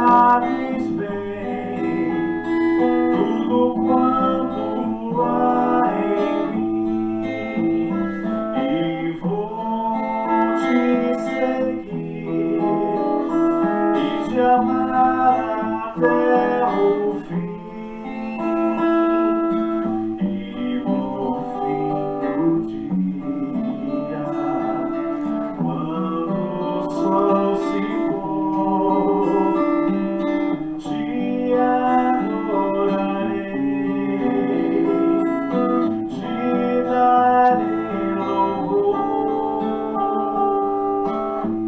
sabes bem tudo quanto há em mim, e vou te seguir e te amar até o fim. E no fim do dia, quando o sol se te adorarei, te darei louvor,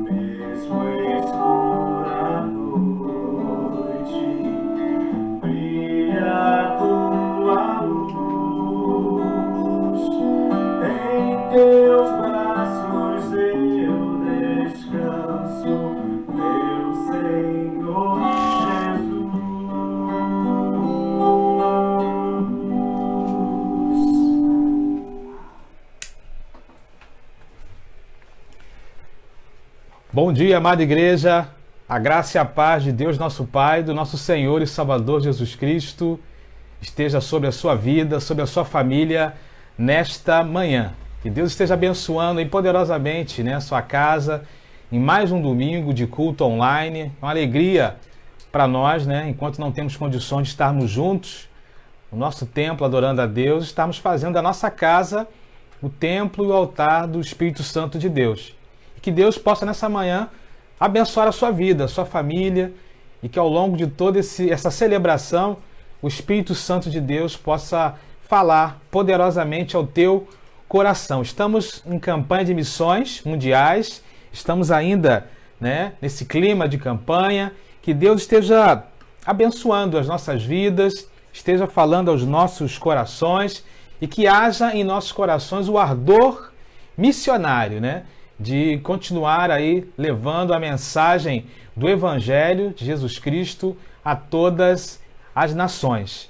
mesmo escura noite, brilha a tua luz, em teus braços eu descanso, meu Senhor Jesus. Bom dia, amada igreja, a graça e a paz de Deus nosso Pai, do nosso Senhor e Salvador Jesus Cristo, esteja sobre a sua vida, sobre a sua família, nesta manhã. Que Deus esteja abençoando poderosamente, né, a sua casa, em mais um domingo de culto online. Uma alegria para nós, né, enquanto não temos condições de estarmos juntos no nosso templo adorando a Deus, estamos fazendo da nossa casa o templo e o altar do Espírito Santo de Deus. E que Deus possa nessa manhã abençoar a sua vida, a sua família, e que ao longo de toda essa celebração o Espírito Santo de Deus possa falar poderosamente ao teu coração. Estamos em campanha de missões mundiais, estamos ainda, né, nesse clima de campanha. Que Deus esteja abençoando as nossas vidas, esteja falando aos nossos corações, e que haja em nossos corações o ardor missionário, né, de continuar aí levando a mensagem do Evangelho de Jesus Cristo a todas as nações.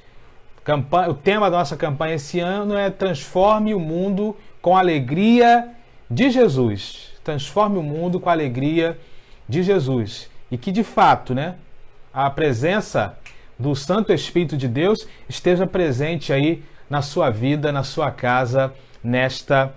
O tema da nossa campanha esse ano é Transforme o Mundo com a Alegria de Jesus. Transforme o mundo com a alegria de Jesus. E que de fato, né, a presença do Santo Espírito de Deus esteja presente aí na sua vida, na sua casa, nesta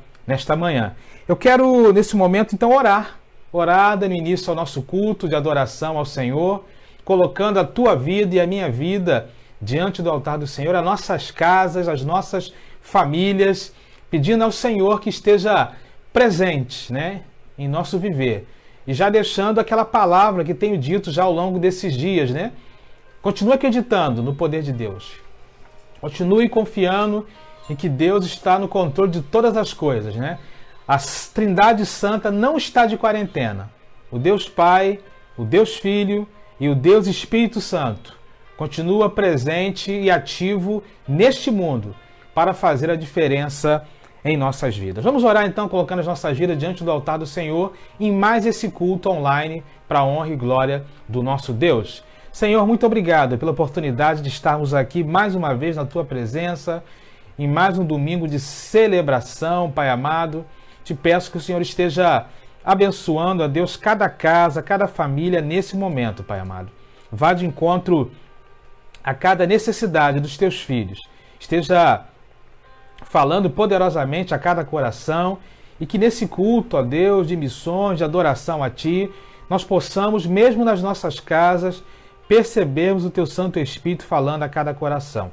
manhã. Eu quero, nesse momento, então, orar dando início ao nosso culto de adoração ao Senhor, colocando a tua vida e a minha vida diante do altar do Senhor, as nossas casas, as nossas famílias, pedindo ao Senhor que esteja presente, né, em nosso viver. E já deixando aquela palavra que tenho dito já ao longo desses dias, né? Continue acreditando no poder de Deus. Continue confiando em que Deus está no controle de todas as coisas, né? A Trindade Santa não está de quarentena. O Deus Pai, o Deus Filho e o Deus Espírito Santo continua presente e ativo neste mundo para fazer a diferença em nossas vidas. Vamos orar então, colocando as nossas vidas diante do altar do Senhor em mais esse culto online para a honra e glória do nosso Deus. Senhor, muito obrigado pela oportunidade de estarmos aqui mais uma vez na Tua presença, em mais um domingo de celebração, Pai amado. Te peço que o Senhor esteja abençoando, a Deus, cada casa, cada família nesse momento, Pai amado. Vá de encontro a cada necessidade dos Teus filhos. Esteja falando poderosamente a cada coração, e que nesse culto a Deus, de missões, de adoração a Ti, nós possamos, mesmo nas nossas casas, percebermos o Teu Santo Espírito falando a cada coração.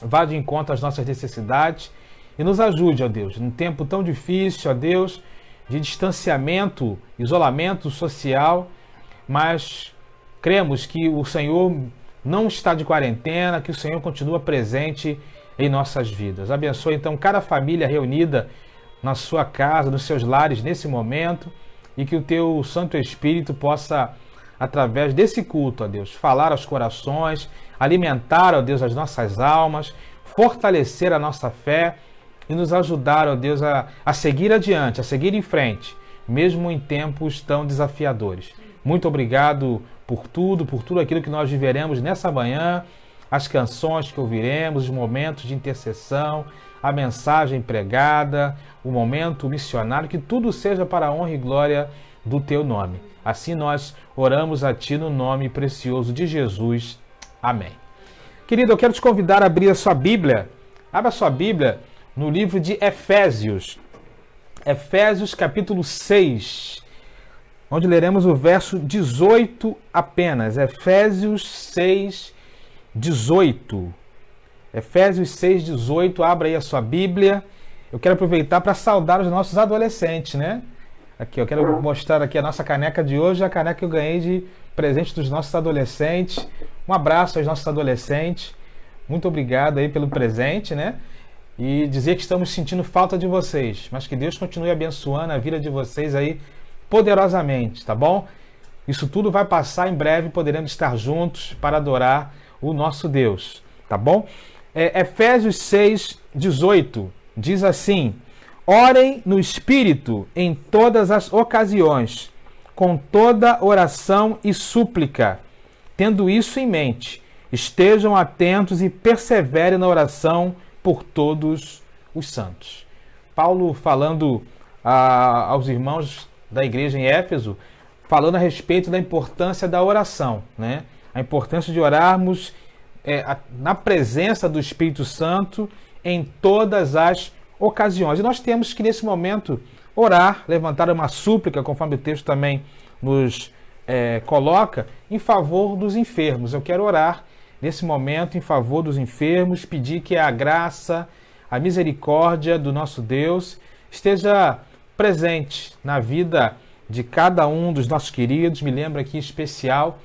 Vá de encontro às nossas necessidades e nos ajude, ó Deus, num tempo tão difícil, ó Deus, de distanciamento, isolamento social, mas cremos que o Senhor não está de quarentena, que o Senhor continua presente em nossas vidas. Abençoe então cada família reunida na sua casa, nos seus lares nesse momento, e que o Teu Santo Espírito possa, através desse culto, ó Deus, falar aos corações, alimentar, ó Deus, as nossas almas, fortalecer a nossa fé e nos ajudar, ó Deus, a seguir adiante, a seguir em frente, mesmo em tempos tão desafiadores. Muito obrigado por tudo aquilo que nós viveremos nessa manhã, as canções que ouviremos, os momentos de intercessão, a mensagem pregada, o momento missionário, que tudo seja para a honra e glória do teu nome. Assim nós oramos a ti no nome precioso de Jesus. Amém. Querido, eu quero te convidar a abrir a sua Bíblia. Abra a sua Bíblia no livro de Efésios. Efésios capítulo 6, onde leremos o verso 18 apenas. Efésios 6, 18. Efésios 6, 18. Abra aí a sua Bíblia. Eu quero aproveitar para saudar os nossos adolescentes, né? Aqui, eu quero mostrar aqui a nossa caneca de hoje, a caneca que eu ganhei de presente dos nossos adolescentes. Um abraço aos nossos adolescentes. Muito obrigado aí pelo presente, né? E dizer que estamos sentindo falta de vocês, mas que Deus continue abençoando a vida de vocês aí poderosamente, tá bom? Isso tudo vai passar em breve, poderemos estar juntos para adorar o nosso Deus, tá bom? Efésios 6, 18 diz assim: orem no Espírito em todas as ocasiões, com toda oração e súplica. Tendo isso em mente, estejam atentos e perseverem na oração por todos os santos. Paulo falando aos irmãos da igreja em Éfeso, falando a respeito da importância da oração, né? A importância de orarmos na presença do Espírito Santo em todas as ocasiões. E nós temos que, nesse momento, orar, levantar uma súplica, conforme o texto também nos coloca, em favor dos enfermos. Eu quero orar nesse momento em favor dos enfermos, pedir que a graça, a misericórdia do nosso Deus esteja presente na vida de cada um dos nossos queridos. Me lembro aqui em especial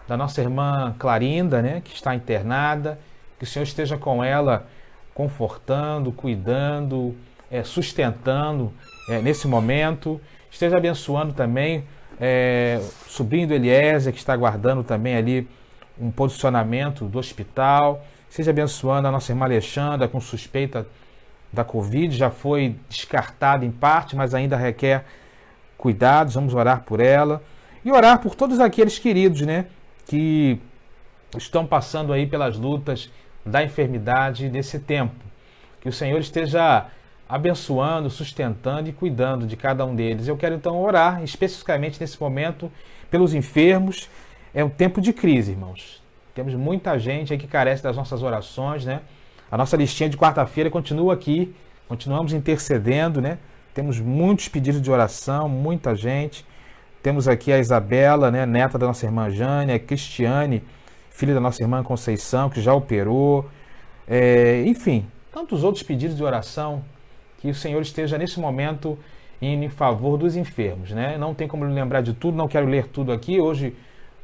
da nossa irmã Clarinda, né, que está internada, que o Senhor esteja com ela, confortando, cuidando, sustentando nesse momento. Esteja abençoando também o sobrinho do Eliezer, que está aguardando também ali um posicionamento do hospital. Seja abençoando a nossa irmã Alexandra com suspeita da Covid. Já foi descartada em parte, mas ainda requer cuidados. Vamos orar por ela. E orar por todos aqueles queridos, né, que estão passando aí pelas lutas da enfermidade nesse tempo. Que o Senhor esteja abençoando, sustentando e cuidando de cada um deles. Eu quero então orar especificamente nesse momento pelos enfermos. É um tempo de crise, irmãos. Temos muita gente aí que carece das nossas orações, né? A nossa listinha de quarta-feira continua aqui. Continuamos intercedendo, né? Temos muitos pedidos de oração, muita gente. Temos aqui a Isabela, né, neta da nossa irmã Jane, a Cristiane, filha da nossa irmã Conceição, que já operou. Enfim, tantos outros pedidos de oração. Que o Senhor esteja nesse momento indo em favor dos enfermos, né? Não tem como lembrar de tudo, não quero ler tudo aqui. Hoje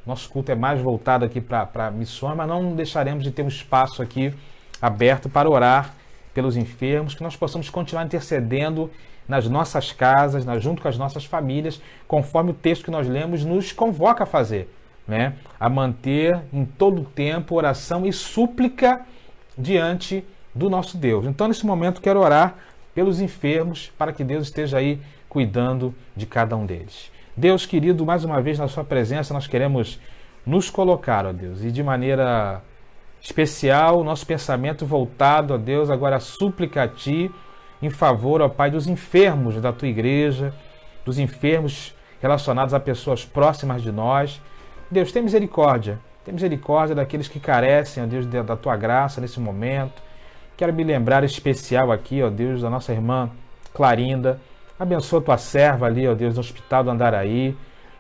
nosso culto é mais voltado aqui para missões, mas não deixaremos de ter um espaço aqui aberto para orar pelos enfermos, que nós possamos continuar intercedendo nas nossas casas, junto com as nossas famílias, conforme o texto que nós lemos nos convoca a fazer, né? A manter em todo o tempo oração e súplica diante do nosso Deus. Então, nesse momento, quero orar pelos enfermos, para que Deus esteja aí cuidando de cada um deles. Deus querido, mais uma vez na sua presença, nós queremos nos colocar, ó Deus, e de maneira especial, o nosso pensamento voltado, ó Deus, agora a súplica a Ti, em favor, ó Pai, dos enfermos da Tua igreja, dos enfermos relacionados a pessoas próximas de nós. Deus, tem misericórdia daqueles que carecem, ó Deus, da Tua graça nesse momento. Quero me lembrar especial aqui, ó Deus, da nossa irmã Clarinda. Abençoa Tua serva ali, ó Deus, no Hospital do Andaraí,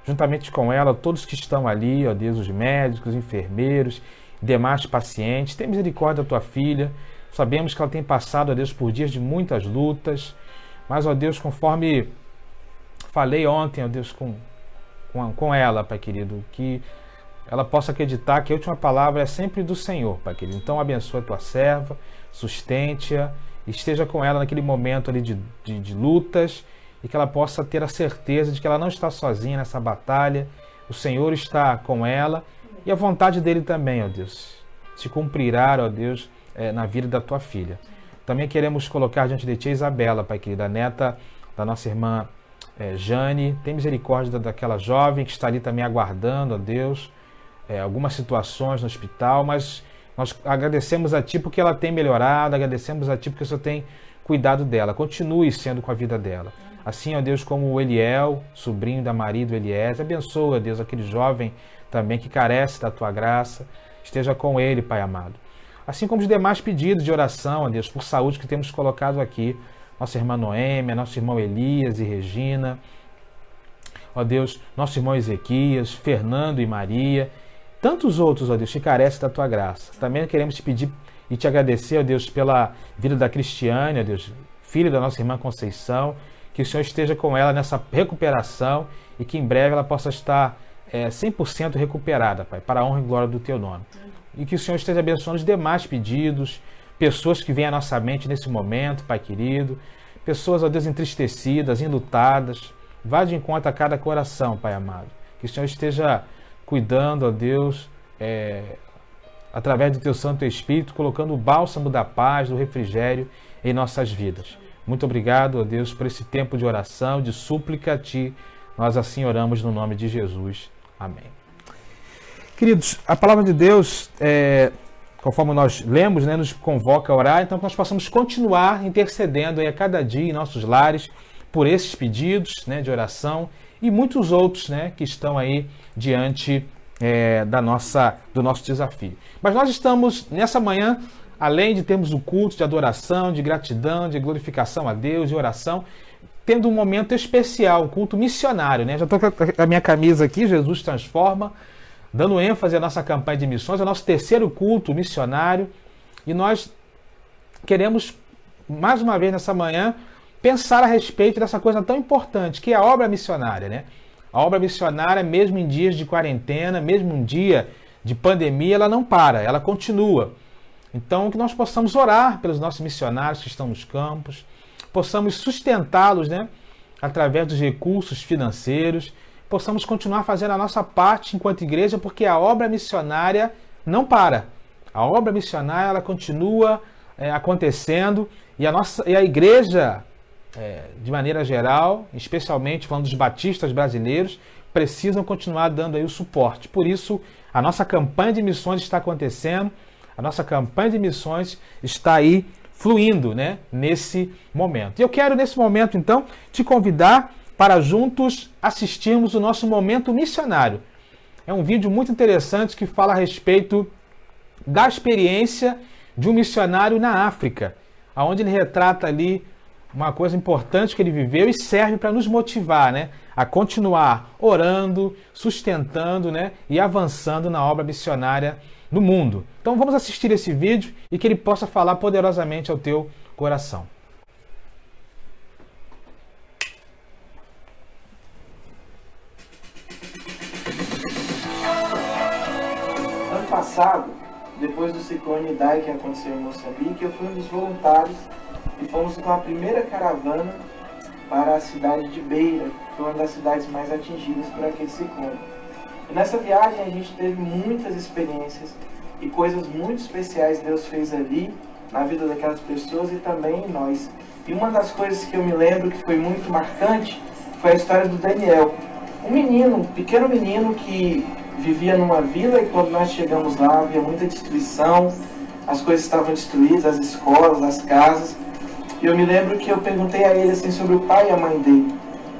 juntamente com ela, todos que estão ali, ó Deus, os médicos, os enfermeiros, demais pacientes. Tem misericórdia da Tua filha. Sabemos que ela tem passado, ó Deus, por dias de muitas lutas, mas, ó Deus, conforme falei ontem, ó Deus, com ela, Pai querido, que ela possa acreditar que a última palavra é sempre do Senhor, Pai querido. Então, abençoa a Tua serva, sustente-a, esteja com ela naquele momento ali de lutas, e que ela possa ter a certeza de que ela não está sozinha nessa batalha. O Senhor está com ela, e a vontade dele também, ó Deus, se cumprirá, ó Deus, na vida da Tua filha. Também queremos colocar diante de Ti a Isabela, Pai querido, a neta da nossa irmã Jane. Tem misericórdia daquela jovem que está ali também aguardando, ó Deus, algumas situações no hospital, mas nós agradecemos a Ti porque ela tem melhorado, agradecemos a Ti porque o Senhor tem cuidado dela. Continue sendo com a vida dela. Assim, ó Deus, como o Eliel, sobrinho da Maria e do Eliés, abençoa, Deus, aquele jovem também que carece da tua graça. Esteja com ele, Pai amado. Assim como os demais pedidos de oração, ó Deus, por saúde que temos colocado aqui. Nossa irmã Noêmia, nosso irmão Elias e Regina. Ó Deus, nosso irmão Ezequias, Fernando e Maria. Tantos outros, ó Deus, que carecem da tua graça. Também queremos te pedir e te agradecer, ó Deus, pela vida da Cristiane, ó Deus, filha da nossa irmã Conceição. Que o Senhor esteja com ela nessa recuperação e que em breve ela possa estar 100% recuperada, Pai, para a honra e glória do Teu nome. E que o Senhor esteja abençoando os demais pedidos, pessoas que vêm à nossa mente nesse momento, Pai querido, pessoas, ó Deus, entristecidas, enlutadas. Vá de encontro a cada coração, Pai amado. Que o Senhor esteja cuidando, ó Deus, através do Teu Santo Espírito, colocando o bálsamo da paz, do refrigério em nossas vidas. Muito obrigado, ó Deus, por esse tempo de oração, de súplica a Ti. Nós assim oramos no nome de Jesus. Amém. Queridos, a palavra de Deus, conforme nós lemos, né, nos convoca a orar, então que nós possamos continuar intercedendo aí a cada dia em nossos lares por esses pedidos, né, de oração e muitos outros, né, que estão aí diante do nosso desafio. Mas nós estamos nessa manhã, além de termos o culto de adoração, de gratidão, de glorificação a Deus, de oração, tendo um momento especial, um culto missionário, né? Já estou com a minha camisa aqui, Jesus Transforma, dando ênfase à nossa campanha de missões, é o nosso terceiro culto missionário, e nós queremos, mais uma vez nessa manhã, pensar a respeito dessa coisa tão importante, que é a obra missionária, né? A obra missionária, mesmo em dias de quarentena, mesmo em dia de pandemia, ela não para, ela continua. Então, que nós possamos orar pelos nossos missionários que estão nos campos, possamos sustentá-los, né, através dos recursos financeiros, possamos continuar fazendo a nossa parte enquanto igreja, porque a obra missionária não para. A obra missionária ela continua acontecendo e a igreja, de maneira geral, especialmente falando dos batistas brasileiros, precisam continuar dando aí o suporte. Por isso, a nossa campanha de missões está acontecendo. A nossa campanha de missões está aí fluindo, né, nesse momento. E eu quero, nesse momento, então, te convidar para juntos assistirmos o nosso momento missionário. É um vídeo muito interessante que fala a respeito da experiência de um missionário na África, onde ele retrata ali uma coisa importante que ele viveu e serve para nos motivar, né, a continuar orando, sustentando, né, e avançando na obra missionária no mundo. Então vamos assistir esse vídeo e que ele possa falar poderosamente ao teu coração. Ano passado, depois do ciclone Idai que aconteceu em Moçambique, eu fui um dos voluntários e fomos com a primeira caravana para a cidade de Beira, que foi uma das cidades mais atingidas por aquele ciclone. E nessa viagem a gente teve muitas experiências e coisas muito especiais Deus fez ali, na vida daquelas pessoas e também em nós. E uma das coisas que eu me lembro que foi muito marcante foi a história do Daniel. Um menino, um pequeno menino que vivia numa vila e quando nós chegamos lá havia muita destruição, as coisas estavam destruídas, as escolas, as casas. E eu me lembro que eu perguntei a ele assim, sobre o pai e a mãe dele.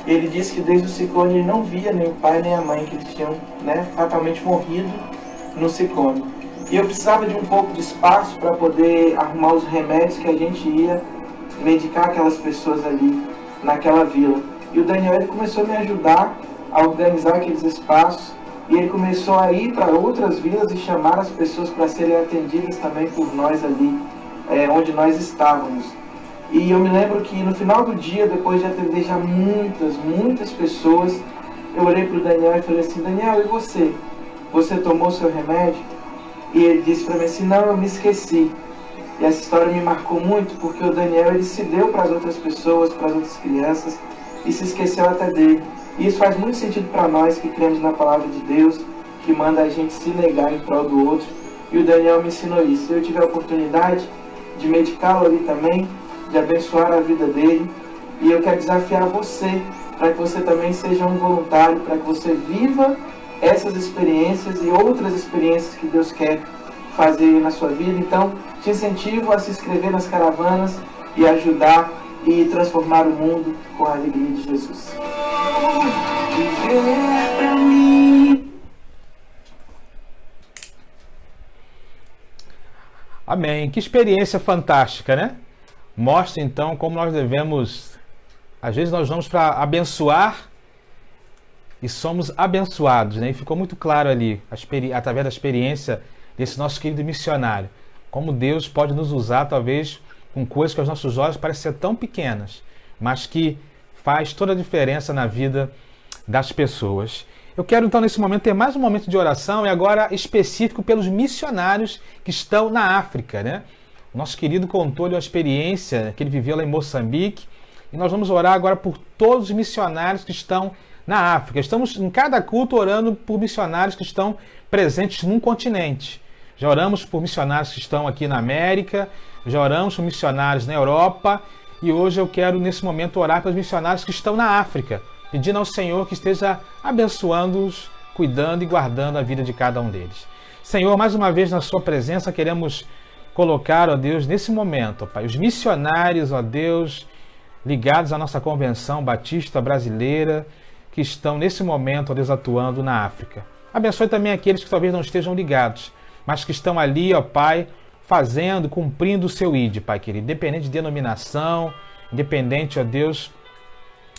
Ele disse que desde o ciclone ele não via nem o pai nem a mãe, que eles tinham, né, fatalmente morrido no ciclone. E eu precisava de um pouco de espaço para poder arrumar os remédios que a gente ia medicar aquelas pessoas ali naquela vila. E o Daniel ele começou a me ajudar a organizar aqueles espaços e ele começou a ir para outras vilas e chamar as pessoas para serem atendidas também por nós ali, onde nós estávamos. E eu me lembro que no final do dia, depois de atender já muitas pessoas, eu olhei para o Daniel e falei assim, Daniel, e você? Você tomou seu remédio? E ele disse para mim assim, não, eu me esqueci. E essa história me marcou muito, porque o Daniel ele se deu para as outras pessoas, para as outras crianças, e se esqueceu até dele. E isso faz muito sentido para nós que cremos na palavra de Deus, que manda a gente se negar em prol do outro. E o Daniel me ensinou isso. Se eu tiver a oportunidade de medicá-lo ali também, de abençoar a vida dele, e eu quero desafiar você, para que você também seja um voluntário, para que você viva essas experiências e outras experiências que Deus quer fazer na sua vida. Então, te incentivo a se inscrever nas caravanas e ajudar e transformar o mundo com a alegria de Jesus. Viver pra mim. Amém. Que experiência fantástica, né? Mostra então como nós devemos, às vezes nós vamos para abençoar e somos abençoados, né? E ficou muito claro ali, através da experiência desse nosso querido missionário, como Deus pode nos usar, talvez, com coisas que aos nossos olhos parecem ser tão pequenas, mas que faz toda a diferença na vida das pessoas. Eu quero então nesse momento ter mais um momento de oração e agora específico pelos missionários que estão na África, né? O nosso querido contou-lhe a experiência que ele viveu lá em Moçambique e nós vamos orar agora por todos os missionários que estão na África. Estamos em cada culto orando por missionários que estão presentes num continente. Já oramos por missionários que estão aqui na América, já oramos por missionários na Europa e hoje eu quero nesse momento orar pelos missionários que estão na África, pedindo ao Senhor que esteja abençoando-os, cuidando e guardando a vida de cada um deles. Senhor, mais uma vez na sua presença queremos colocar, ó Deus, nesse momento, ó Pai, os missionários, ó Deus, ligados à nossa convenção batista brasileira, que estão nesse momento, ó Deus, atuando na África. Abençoe também aqueles que talvez não estejam ligados, mas que estão ali, ó Pai, fazendo, cumprindo o seu ID, Pai querido, independente de denominação, independente, ó Deus,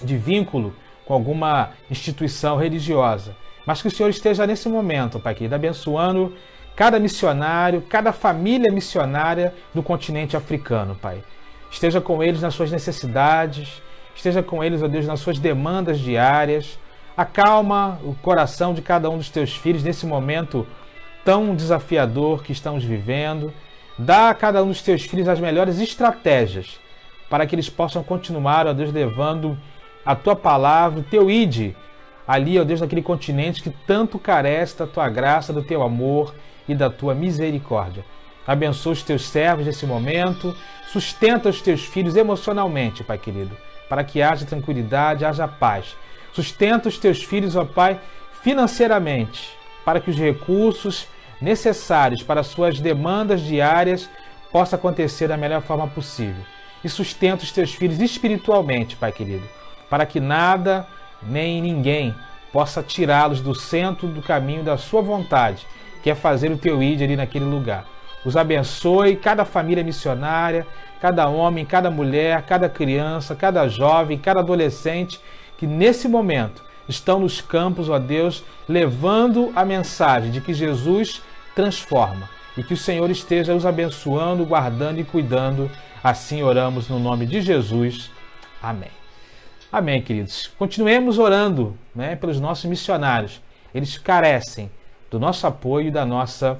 de vínculo com alguma instituição religiosa. Mas que o Senhor esteja nesse momento, Pai querido, abençoando cada missionário, cada família missionária do continente africano, Pai. Esteja com eles nas suas necessidades, esteja com eles, ó Deus, nas suas demandas diárias. Acalma o coração de cada um dos teus filhos nesse momento tão desafiador que estamos vivendo. Dá a cada um dos teus filhos as melhores estratégias para que eles possam continuar, ó Deus, levando a tua palavra, o teu ID, ali, ó Deus, naquele continente que tanto carece da tua graça, do teu amor e da tua misericórdia. Abençoa os teus servos nesse momento, sustenta os teus filhos emocionalmente, Pai querido, para que haja tranquilidade, haja paz. Sustenta os teus filhos, ó Pai, financeiramente, para que os recursos necessários para as suas demandas diárias possam acontecer da melhor forma possível. E sustenta os teus filhos espiritualmente, Pai querido, para que nada nem ninguém possa tirá-los do centro do caminho da sua vontade, que é fazer o teu ID ali naquele lugar. Os abençoe, cada família missionária, cada homem, cada mulher, cada criança, cada jovem, cada adolescente, que nesse momento estão nos campos, ó Deus, levando a mensagem de que Jesus transforma e que o Senhor esteja os abençoando, guardando e cuidando. Assim oramos no nome de Jesus. Amém. Amém, queridos. Continuemos orando, né, pelos nossos missionários. Eles carecem do nosso apoio e da nossa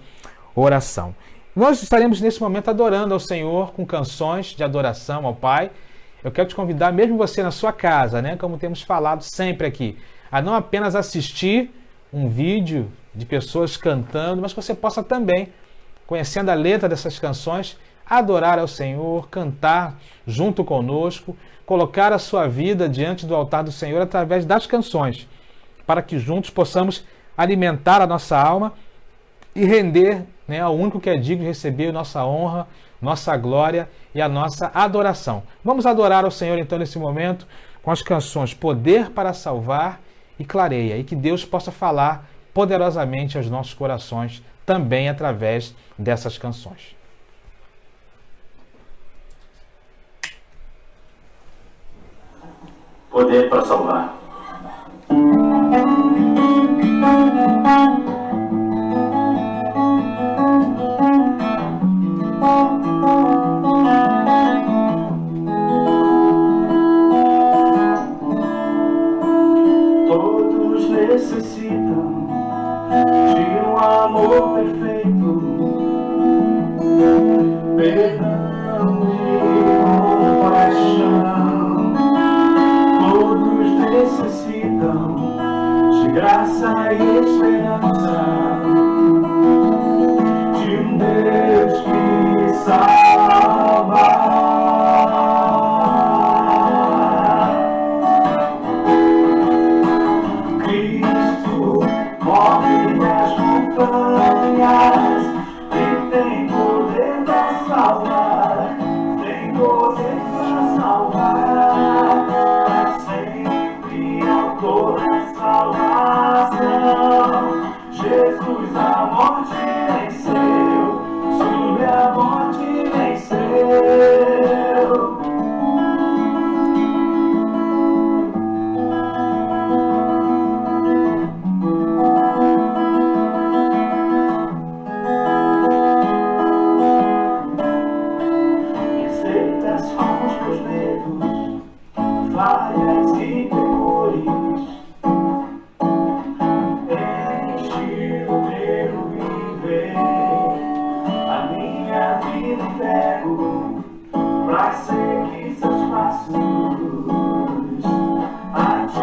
oração. Nós estaremos nesse momento adorando ao Senhor com canções de adoração ao Pai. Eu quero te convidar, mesmo você na sua casa, né, como temos falado sempre aqui, a não apenas assistir um vídeo de pessoas cantando, mas que você possa também, conhecendo a letra dessas canções, adorar ao Senhor, cantar junto conosco, colocar a sua vida diante do altar do Senhor através das canções, para que juntos possamos alimentar a nossa alma e render, né, ao único que é digno de receber nossa honra, nossa glória e a nossa adoração. Vamos adorar ao Senhor então nesse momento com as canções Poder para Salvar e Clareia, e que Deus possa falar poderosamente aos nossos corações também através dessas canções. Poder para salvar. Todos necessitam de um amor perfeito, perdão e compaixão. Todos necessitam de graça e esperança, de um Deus que salva. Cristo morre nas montanhas e tem poder para salvar, tem poder para salvar. entrego pra seguir seus passos. A ti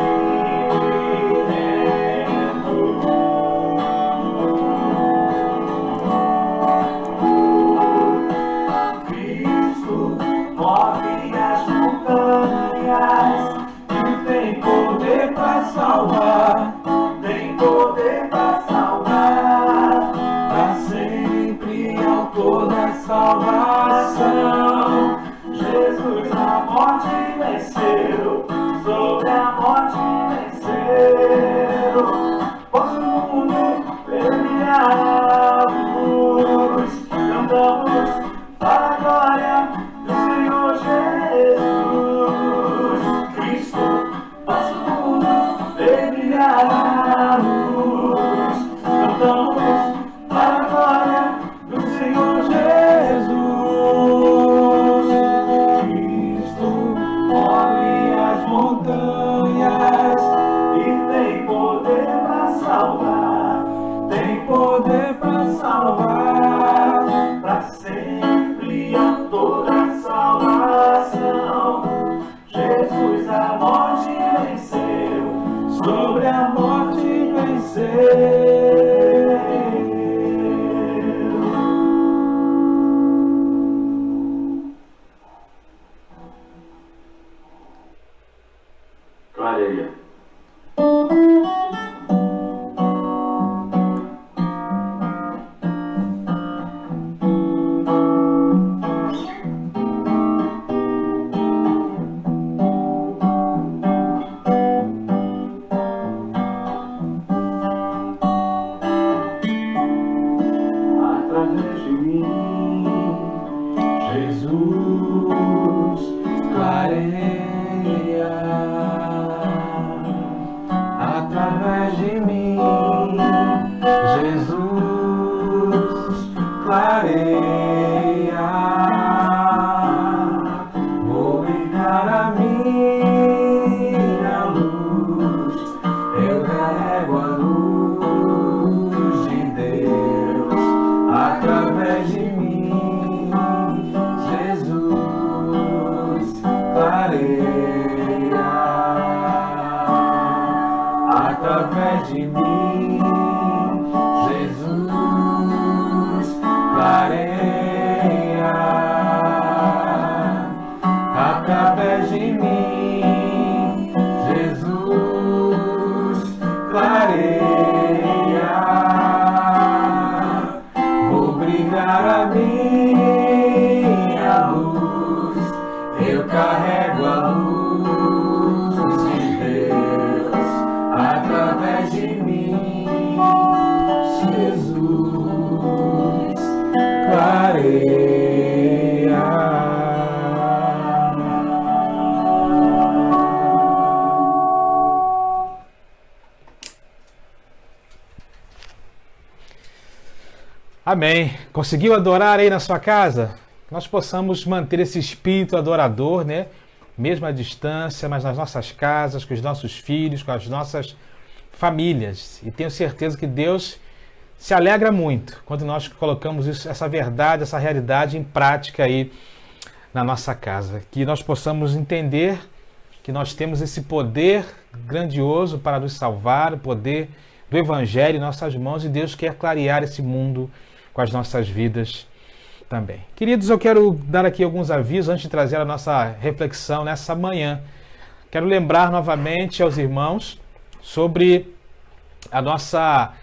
Cristo move as montanhas e tem poder pra salvar, tem poder pra salvar, pra sempre autor da salvação. Jesus a morte venceu, sobre a morte venceu. Posso o mundo brilhar a luz, cantamos para a glória do Senhor Jesus. Cristo, posso o mundo brilhar a luz, cantamos para a glória do Senhor Jesus. Cristo move as montanhas e tem poder para salvar, tem poder para salvar, para sempre a toda salvação. Jesus a morte venceu, sobre a morte venceu. Glória. Através de mim, Jesus clareia. Através de mim, Jesus clareia. Vou ligar a minha luz, eu carrego a luz de Deus. Através de mim, Jesus clareia. Através de mim, Jesus clareia. Através de mim, Jesus clareia. Vou brilhar a minha luz, eu carrego a luz de Deus. Através de mim, Jesus clareia. Amém. Conseguiu adorar aí na sua casa? Nós possamos manter esse espírito adorador, né? Mesmo à distância, mas nas nossas casas, com os nossos filhos, com as nossas famílias. E tenho certeza que Deus se alegra muito quando nós colocamos isso, essa verdade, essa realidade em prática aí na nossa casa. Que nós possamos entender que nós temos esse poder grandioso para nos salvar, o poder do Evangelho em nossas mãos, e Deus quer clarear esse mundo com as nossas vidas também. Queridos, eu quero dar aqui alguns avisos antes de trazer a nossa reflexão nessa manhã. Quero lembrar novamente aos irmãos sobre a nossa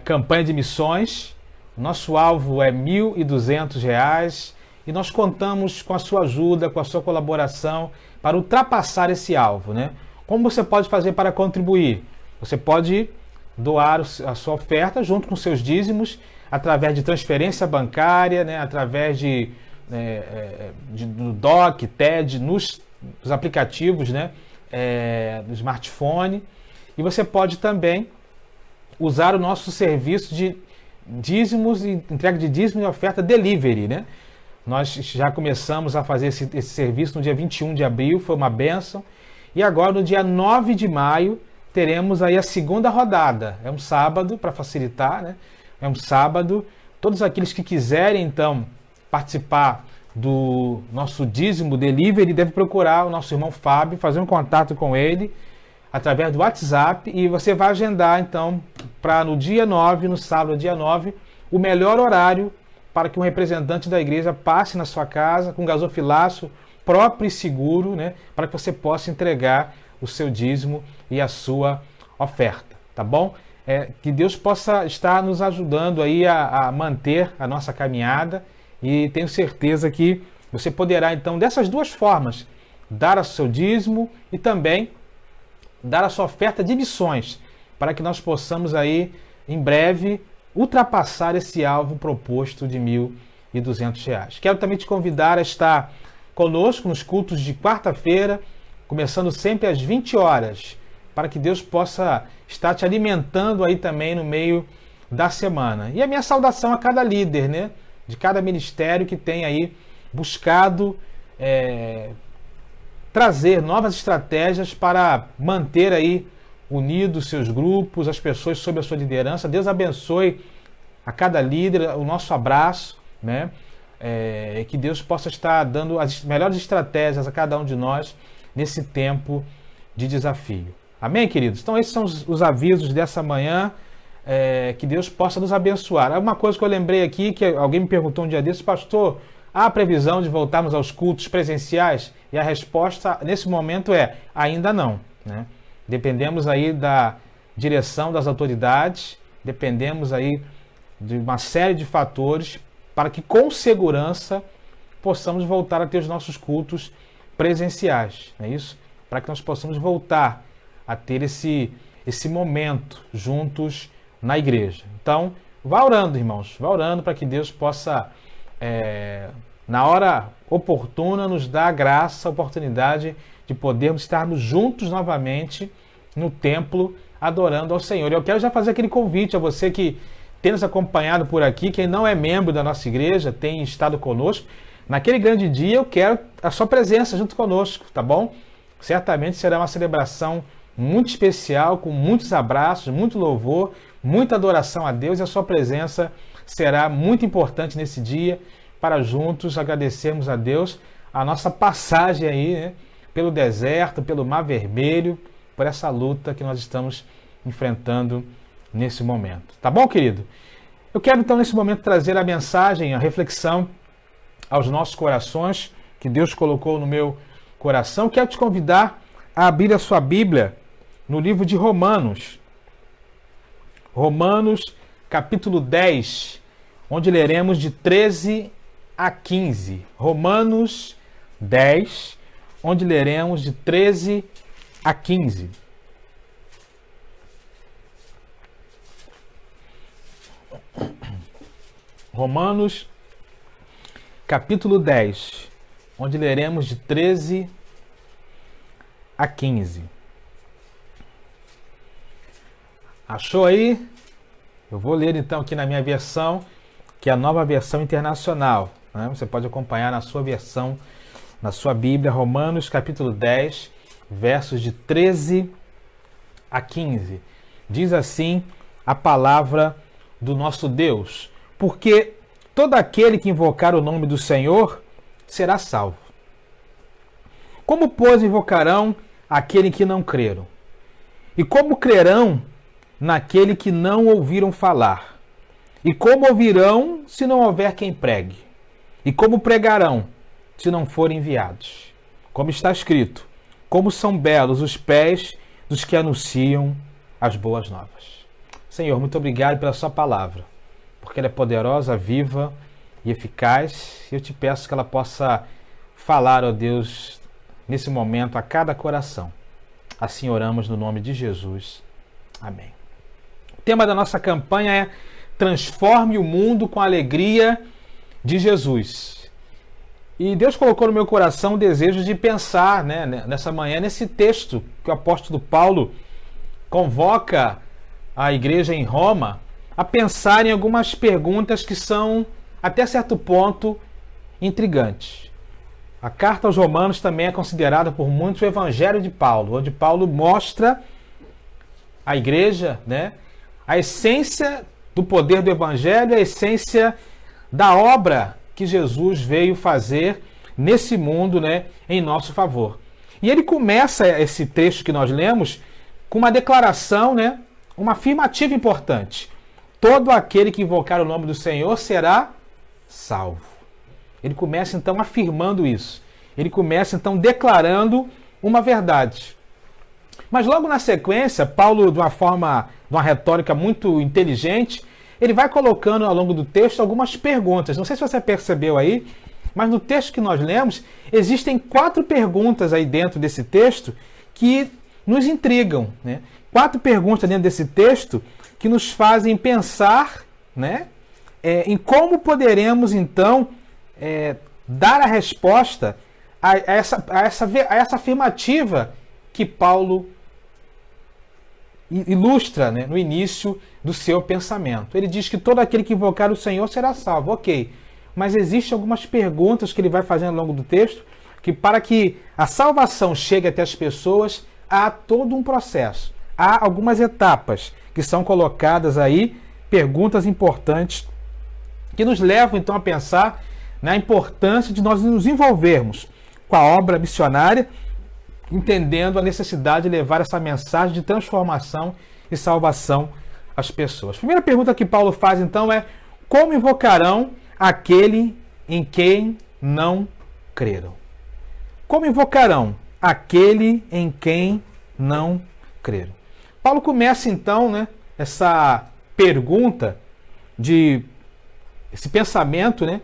campanha de missões. Nosso alvo é R$ 1.200 e nós contamos com a sua ajuda, com a sua colaboração para ultrapassar esse alvo, né? Como você pode fazer para contribuir? Você pode doar a sua oferta junto com seus dízimos através de transferência bancária, né? Através do DOC, TED, nos aplicativos, né? Do smartphone. E você pode também usar o nosso serviço de dízimos e entrega de dízimos e oferta delivery, né? Nós já começamos a fazer esse serviço no dia 21 de abril, foi uma bênção. E agora, no dia 9 de maio, teremos aí a segunda rodada. É um sábado, para facilitar, né? É um sábado. Todos aqueles que quiserem, então, participar do nosso dízimo delivery, deve procurar o nosso irmão Fábio, fazer um contato com ele através do WhatsApp, e você vai agendar então para no dia 9, no sábado dia 9, o melhor horário para que um representante da igreja passe na sua casa com gasofilaço próprio e seguro, né, para que você possa entregar o seu dízimo e a sua oferta, tá bom? Que Deus possa estar nos ajudando aí a manter a nossa caminhada, e tenho certeza que você poderá então dessas duas formas dar o seu dízimo e também dar a sua oferta de missões, para que nós possamos aí em breve ultrapassar esse alvo proposto de R$ 1.200. Quero também te convidar a estar conosco nos cultos de quarta-feira, começando sempre às 20 horas, para que Deus possa estar te alimentando aí também no meio da semana. E a minha saudação a cada líder, né, de cada ministério que tem aí buscado trazer novas estratégias para manter aí unidos seus grupos, as pessoas sob a sua liderança. Deus abençoe a cada líder, o nosso abraço, né? Que Deus possa estar dando as melhores estratégias a cada um de nós nesse tempo de desafio. Amém, queridos? Então esses são os avisos dessa manhã, que Deus possa nos abençoar. Uma coisa que eu lembrei aqui, que alguém me perguntou um dia desses: pastor, há previsão de voltarmos aos cultos presenciais? E a resposta nesse momento é: ainda não, né? Dependemos aí da direção das autoridades, dependemos aí de uma série de fatores para que com segurança possamos voltar a ter os nossos cultos presenciais, não é isso? Para que nós possamos voltar a ter esse momento juntos na igreja. Então, vá orando, irmãos, vá orando para que Deus possa, na hora oportuna, nos dar a graça, a oportunidade de podermos estarmos juntos novamente no templo, adorando ao Senhor. Eu quero já fazer aquele convite a você que tem nos acompanhado por aqui, quem não é membro da nossa igreja, tem estado conosco. Naquele grande dia eu quero a sua presença junto conosco, tá bom? Certamente será uma celebração muito especial, com muitos abraços, muito louvor, muita adoração a Deus, e a sua presença será muito importante nesse dia, para juntos agradecermos a Deus a nossa passagem aí, né, pelo deserto, pelo Mar Vermelho, por essa luta que nós estamos enfrentando nesse momento. Tá bom, querido? Eu quero então nesse momento trazer a mensagem, a reflexão aos nossos corações, que Deus colocou no meu coração. Quero te convidar a abrir a sua Bíblia no livro de Romanos. Romanos, capítulo 10, onde leremos de 13 a 15. Romanos 10, onde leremos de 13 a 15. Romanos, capítulo 10, onde leremos de 13 a 15. Achou aí? Eu vou ler então aqui na minha versão, que é a Nova Versão Internacional, né? Você pode acompanhar na sua versão, na sua Bíblia, Romanos capítulo 10, versos de 13 a 15. Diz assim a palavra do nosso Deus: porque todo aquele que invocar o nome do Senhor será salvo. Como, pois, invocarão aquele que não creram? E como crerão naquele que não ouviram falar? E como ouvirão se não houver quem pregue? E como pregarão se não forem enviados? Como está escrito: como são belos os pés dos que anunciam as boas novas. Senhor, muito obrigado pela sua palavra, porque ela é poderosa, viva e eficaz. Eu te peço que ela possa falar, ó Deus, nesse momento a cada coração. Assim oramos no nome de Jesus. Amém. O tema da nossa campanha é Transforme o Mundo com a Alegria de Jesus. E Deus colocou no meu coração o desejo de pensar, né, nessa manhã, nesse texto que o apóstolo Paulo convoca a igreja em Roma a pensar em algumas perguntas que são, até certo ponto, intrigantes. A carta aos Romanos também é considerada por muitos o Evangelho de Paulo, onde Paulo mostra à igreja, né, a essência do poder do Evangelho, a essência da obra que Jesus veio fazer nesse mundo, né, em nosso favor. E ele começa esse texto que nós lemos com uma declaração, né, uma afirmativa importante. Todo aquele que invocar o nome do Senhor será salvo. Ele começa então afirmando isso. Ele começa então declarando uma verdade. Mas logo na sequência, Paulo, de uma retórica muito inteligente, ele vai colocando ao longo do texto algumas perguntas. Não sei se você percebeu aí, mas no texto que nós lemos, existem 4 perguntas aí dentro desse texto que nos intrigam, né? 4 perguntas dentro desse texto que nos fazem pensar, né, em como poderemos então dar a resposta a essa afirmativa que Paulo ilustra, né, no início do seu pensamento. Ele diz que todo aquele que invocar o Senhor será salvo. Ok, mas existem algumas perguntas que ele vai fazendo ao longo do texto, que para que a salvação chegue até as pessoas, há todo um processo. Há algumas etapas que são colocadas aí, perguntas importantes, que nos levam então a pensar na importância de nós nos envolvermos com a obra missionária, entendendo a necessidade de levar essa mensagem de transformação e salvação às pessoas. A primeira pergunta que Paulo faz então é: como invocarão aquele em quem não creram? Como invocarão aquele em quem não creram? Paulo começa então, né, essa pergunta, esse pensamento, né,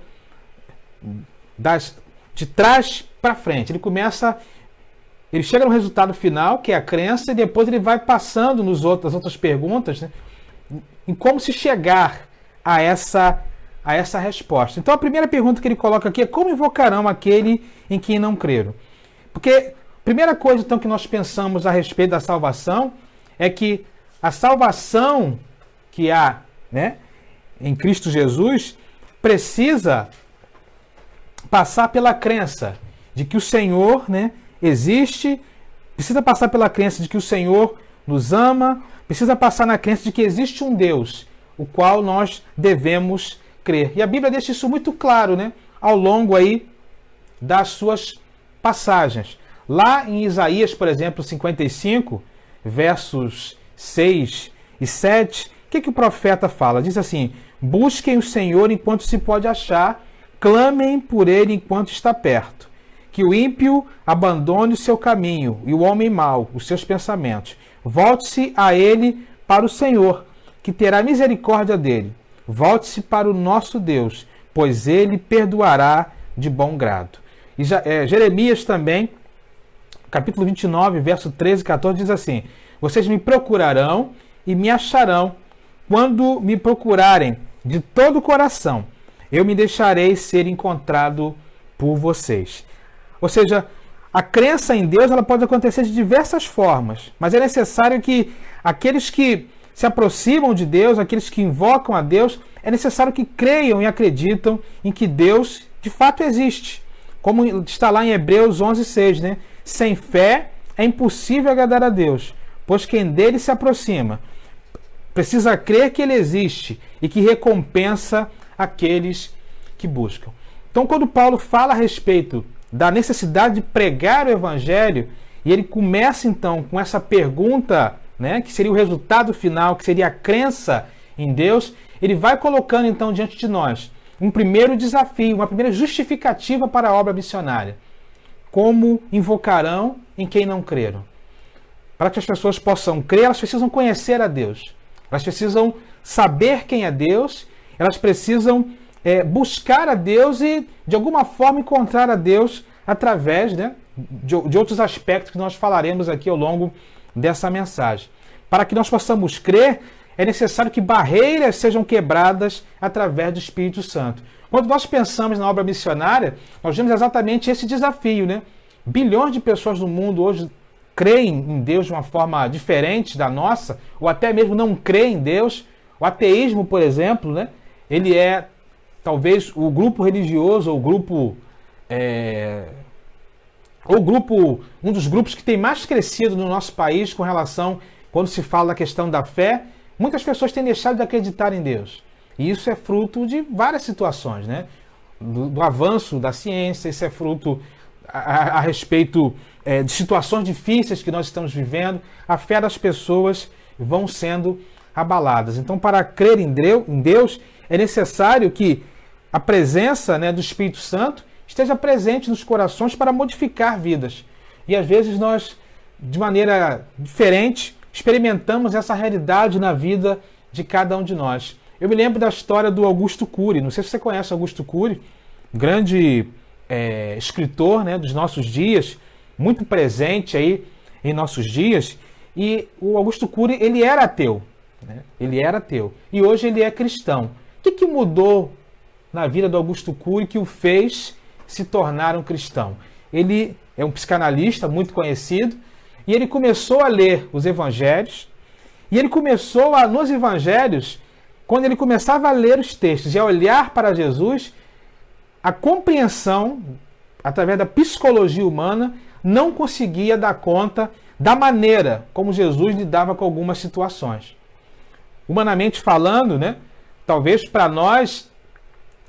de trás para frente. Ele chega no resultado final, que é a crença, e depois ele vai passando nas outras perguntas, né, em como se chegar a essa resposta. Então a primeira pergunta que ele coloca aqui é: como invocarão aquele em quem não creram? Porque a primeira coisa então que nós pensamos a respeito da salvação é que a salvação que há, né, em Cristo Jesus precisa passar pela crença de que o Senhor, né, existe, precisa passar pela crença de que o Senhor nos ama, precisa passar na crença de que existe um Deus, o qual nós devemos crer. E a Bíblia deixa isso muito claro, né, ao longo aí das suas passagens. Lá em Isaías, por exemplo, 55, versos 6 e 7, o que o profeta fala? Diz assim: busquem o Senhor enquanto se pode achar, clamem por ele enquanto está perto. Que o ímpio abandone o seu caminho e o homem mau os seus pensamentos. Volte-se a ele para o Senhor, que terá misericórdia dele. Volte-se para o nosso Deus, pois ele perdoará de bom grado. E Jeremias também, capítulo 29, verso 13 e 14, diz assim: vocês me procurarão e me acharão quando me procurarem de todo o coração. Eu me deixarei ser encontrado por vocês. Ou seja, a crença em Deus ela pode acontecer de diversas formas, mas é necessário que aqueles que se aproximam de Deus, aqueles que invocam a Deus, é necessário que creiam e acreditam em que Deus de fato existe. Como está lá em Hebreus 11:6, né? Sem fé é impossível agradar a Deus, pois quem dele se aproxima precisa crer que ele existe e que recompensa aqueles que buscam. Então, quando Paulo fala a respeito da necessidade de pregar o Evangelho, e ele começa então com essa pergunta, né, que seria o resultado final, que seria a crença em Deus, ele vai colocando então diante de nós um primeiro desafio, uma primeira justificativa para a obra missionária. Como invocarão em quem não creram? Para que as pessoas possam crer, elas precisam conhecer a Deus. Elas precisam saber quem é Deus, elas precisam buscar a Deus e, de alguma forma, encontrar a Deus através, né, de outros aspectos que nós falaremos aqui ao longo dessa mensagem. Para que nós possamos crer, é necessário que barreiras sejam quebradas através do Espírito Santo. Quando nós pensamos na obra missionária, nós vemos exatamente esse desafio, né? Bilhões de pessoas no mundo hoje creem em Deus de uma forma diferente da nossa, ou até mesmo não creem em Deus. O ateísmo, por exemplo, né? Ele é talvez o grupo religioso, um dos grupos que tem mais crescido no nosso país com relação, quando se fala da questão da fé. Muitas pessoas têm deixado de acreditar em Deus. E isso é fruto de várias situações, né? do avanço da ciência, isso é fruto a respeito de situações difíceis que nós estamos vivendo. A fé das pessoas vão sendo abaladas. Então, para crer em Deus, é necessário que a presença, né, do Espírito Santo esteja presente nos corações para modificar vidas. E às vezes nós, de maneira diferente, experimentamos essa realidade na vida de cada um de nós. Eu me lembro da história do Augusto Cury. Não sei se você conhece Augusto Cury, grande escritor, né, dos nossos dias, muito presente aí em nossos dias. E o Augusto Cury, ele era ateu, né? Ele era ateu. E hoje ele é cristão. O que mudou na vida do Augusto Cury que o fez se tornar um cristão? Ele é um psicanalista muito conhecido e ele começou a ler os evangelhos. E ele começou a, nos evangelhos, quando ele começava a ler os textos e a olhar para Jesus, a compreensão, através da psicologia humana, não conseguia dar conta da maneira como Jesus lidava com algumas situações. Humanamente falando, né, talvez para nós,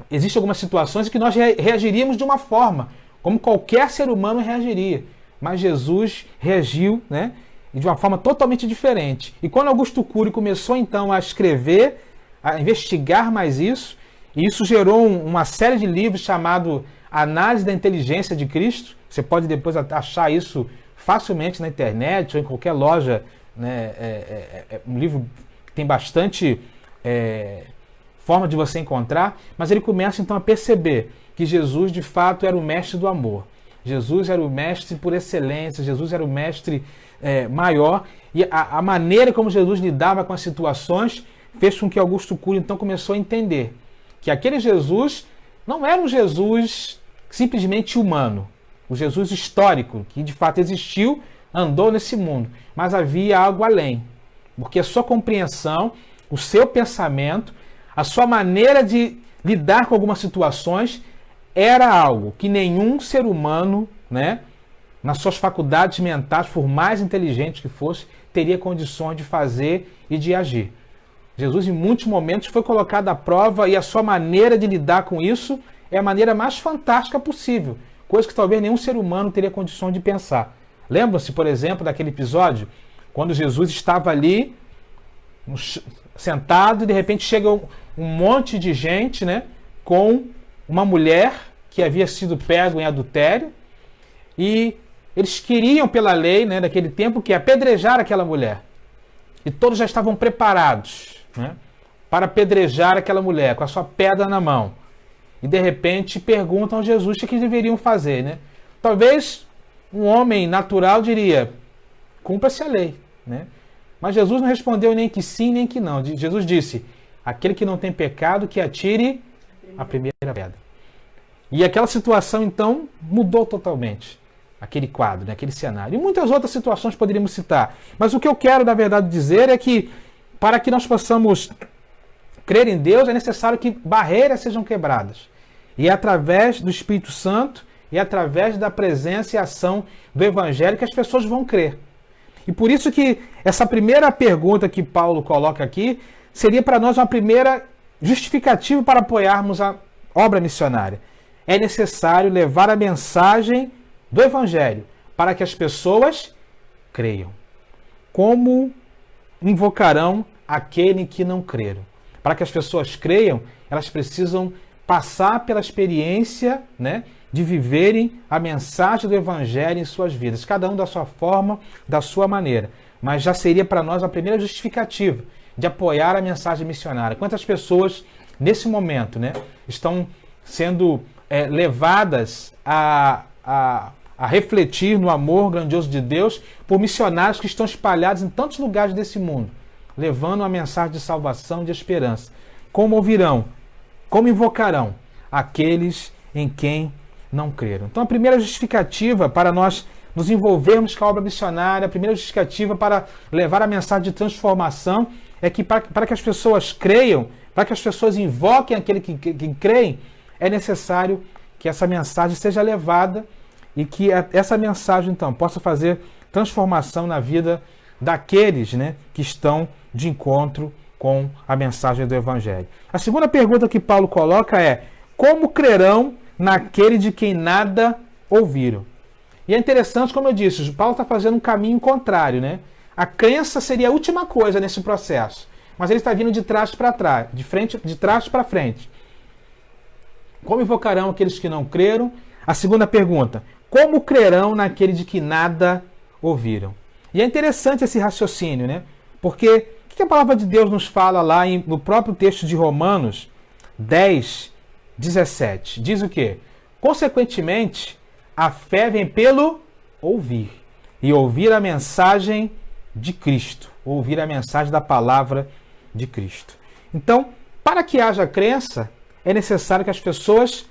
existem algumas situações em que nós reagiríamos de uma forma, como qualquer ser humano reagiria. Mas Jesus reagiu, né, de uma forma totalmente diferente. E quando Augusto Cury começou então a escrever, a investigar mais isso, e isso gerou uma série de livros chamado Análise da Inteligência de Cristo. Você pode depois achar isso facilmente na internet ou em qualquer loja, né? Um livro que tem bastante forma de você encontrar, mas ele começa então a perceber que Jesus de fato era o mestre do amor. Jesus era o mestre por excelência, Jesus era o mestre maior, e a maneira como Jesus lidava com as situações fez com que Augusto Cury então começou a entender que aquele Jesus não era um Jesus simplesmente humano, o Jesus histórico, que de fato existiu, andou nesse mundo, mas havia algo além, porque a sua compreensão, o seu pensamento, a sua maneira de lidar com algumas situações era algo que nenhum ser humano, né, nas suas faculdades mentais, por mais inteligente que fosse, teria condições de fazer e de agir. Jesus, em muitos momentos, foi colocado à prova e a sua maneira de lidar com isso é a maneira mais fantástica possível, coisa que talvez nenhum ser humano teria condições de pensar. Lembram-se, por exemplo, daquele episódio quando Jesus estava ali sentado e de repente chega um monte de gente, né, com uma mulher que havia sido pego em adultério, e eles queriam, pela lei, né, daquele tempo, que apedrejar aquela mulher. E todos já estavam preparados, né, para apedrejar aquela mulher, com a sua pedra na mão. E de repente perguntam a Jesus o que deveriam fazer, né? Talvez um homem natural diria: cumpra-se a lei, né? Mas Jesus não respondeu nem que sim, nem que não. Jesus disse: aquele que não tem pecado, que atire a primeira pedra. E aquela situação, então, mudou totalmente. Aquele quadro, né? Aquele cenário. E muitas outras situações poderíamos citar. Mas o que eu quero, na verdade, dizer é que, para que nós possamos crer em Deus, é necessário que barreiras sejam quebradas. E é através do Espírito Santo, e através da presença e ação do Evangelho que as pessoas vão crer. E por isso que essa primeira pergunta que Paulo coloca aqui seria para nós uma primeira justificativa para apoiarmos a obra missionária. É necessário levar a mensagem do Evangelho para que as pessoas creiam. Como invocarão aquele que não creram? Para que as pessoas creiam, elas precisam passar pela experiência, né, de viverem a mensagem do Evangelho em suas vidas, cada um da sua forma, da sua maneira. Mas já seria para nós a primeira justificativa de apoiar a mensagem missionária. Quantas pessoas, nesse momento, né, estão sendo levadas a refletir no amor grandioso de Deus por missionários que estão espalhados em tantos lugares desse mundo, levando a mensagem de salvação, de esperança. Como ouvirão? Como invocarão aqueles em quem não creram? Então, a primeira justificativa para nós nos envolvermos com a obra missionária, a primeira justificativa para levar a mensagem de transformação é que para que as pessoas creiam, para que as pessoas invoquem aquele que creem, é necessário que essa mensagem seja levada e que essa mensagem, então, possa fazer transformação na vida daqueles, né, que estão de encontro com a mensagem do Evangelho. A segunda pergunta que Paulo coloca é: Como crerão naquele de quem nada ouviram? E é interessante, como eu disse, Paulo está fazendo um caminho contrário, né? A crença seria a última coisa nesse processo, mas ele está vindo de trás para trás, de trás para frente. Como invocarão aqueles que não creram? A segunda pergunta: como crerão naquele de que nada ouviram? E é interessante esse raciocínio, né? Porque o que a palavra de Deus nos fala lá no próprio texto de Romanos 10, 17? Diz o quê? Consequentemente, a fé vem pelo ouvir, e ouvir a mensagem de Cristo, ouvir a mensagem da palavra de Cristo. Então, para que haja crença, é necessário que as pessoas